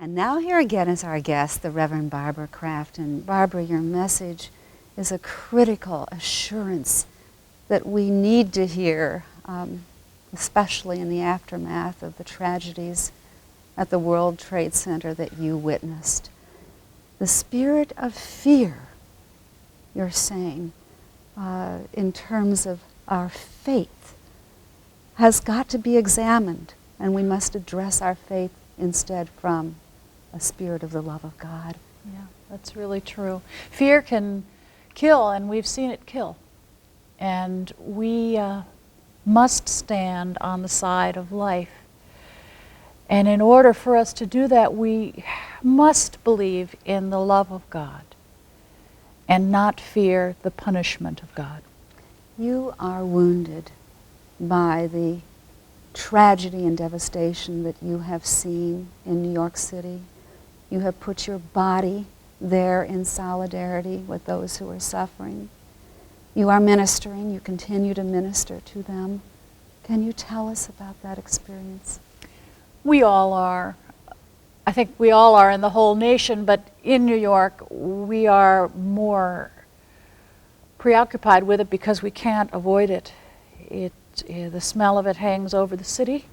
And now here again is our guest, the Reverend Barbara Crafton. Barbara, your message is a critical assurance that we need to hear, especially in the aftermath of the tragedies at the World Trade Center that you witnessed. The spirit of fear, you're saying, in terms of our faith, has got to be examined, and we must address our faith instead from a spirit of the love of God. Yeah, that's really true. Fear can kill, and we've seen it kill. And we must stand on the side of life. And in order for us to do that, we must believe in the love of God and not fear the punishment of God. You are wounded by the tragedy and devastation that you have seen in New York City. You have put your body there in solidarity with those who are suffering. You are ministering, you continue to minister to them. Can you tell us about that experience? We all are. I think we all are in the whole nation, but in New York we are more preoccupied with it because we can't avoid it. The smell of it hangs over the city.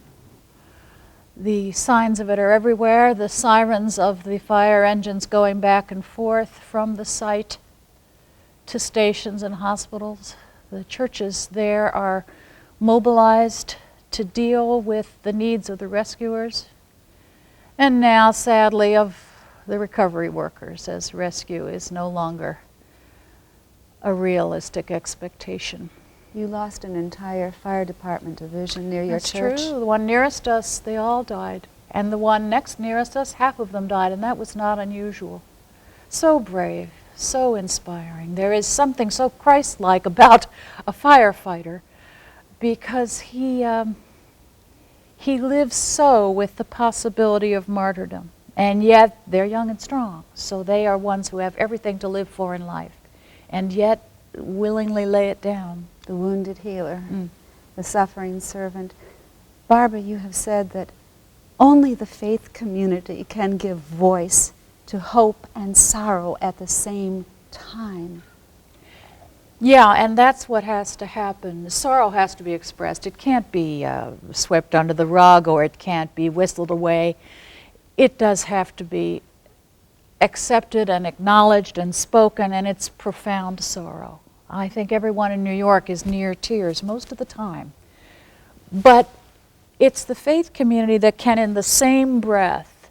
The signs of it are everywhere. The sirens of the fire engines going back and forth from the site to stations and hospitals. The churches there are mobilized to deal with the needs of the rescuers, and now, sadly, of the recovery workers, as rescue is no longer a realistic expectation. You lost an entire fire department division near your church. That's true. The one nearest us, they all died. And the one next nearest us, half of them died, and that was not unusual. So brave, so inspiring. There is something so Christ-like about a firefighter because he lives so with the possibility of martyrdom. And yet they're young and strong, so they are ones who have everything to live for in life, and yet willingly lay it down. The wounded healer, the suffering servant. Barbara, you have said that only the faith community can give voice to hope and sorrow at the same time. Yeah, and that's what has to happen. The sorrow has to be expressed. It can't be swept under the rug, or it can't be whistled away. It does have to be accepted and acknowledged and spoken, and it's profound sorrow. I think everyone in New York is near tears most of the time. But it's the faith community that can, in the same breath,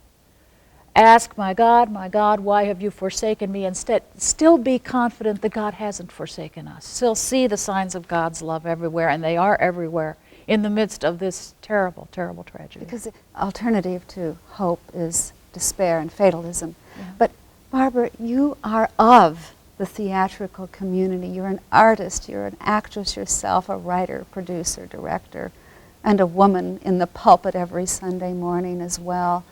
ask, my God, why have you forsaken me? Instead, still be confident that God hasn't forsaken us. Still see the signs of God's love everywhere, and they are everywhere in the midst of this terrible, terrible tragedy. Because the alternative to hope is despair and fatalism. Yeah. But Barbara, you are of the theatrical community. You're an artist, you're an actress yourself, a writer, producer, director, and a woman in the pulpit every Sunday morning as well.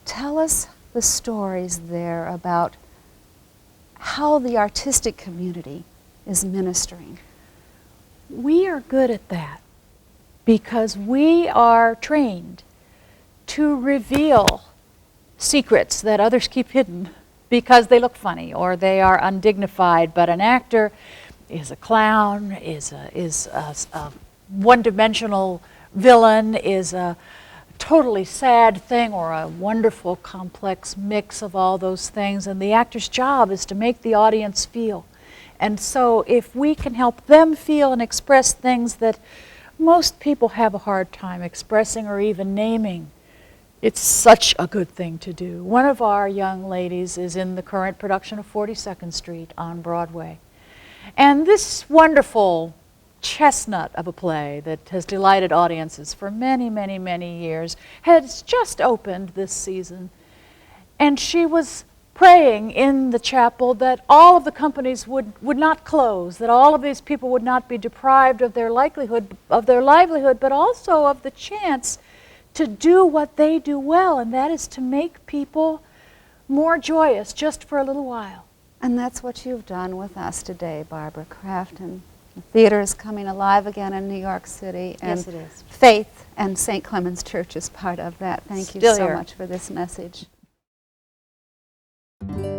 Tell us the stories there about how the artistic community is ministering. We are good at that because we are trained to reveal secrets that others keep hidden because they look funny or they are undignified. But an actor is a clown, is a one-dimensional villain, is a totally sad thing, or a wonderful complex mix of all those things. And the actor's job is to make the audience feel. And so if we can help them feel and express things that most people have a hard time expressing or even naming, it's such a good thing to do. One of our young ladies is in the current production of 42nd Street on Broadway. And this wonderful chestnut of a play that has delighted audiences for many, many, many years has just opened this season. And she was praying in the chapel that all of the companies would not close, that all of these people would not be deprived of their livelihood, but also of the chance to do what they do well, and that is to make people more joyous just for a little while. And that's what you've done with us today, Barbara Crafton. The theater is coming alive again in New York City, and yes, it is. Faith and St. Clement's Church is part of that. Thank you so much for this message. you.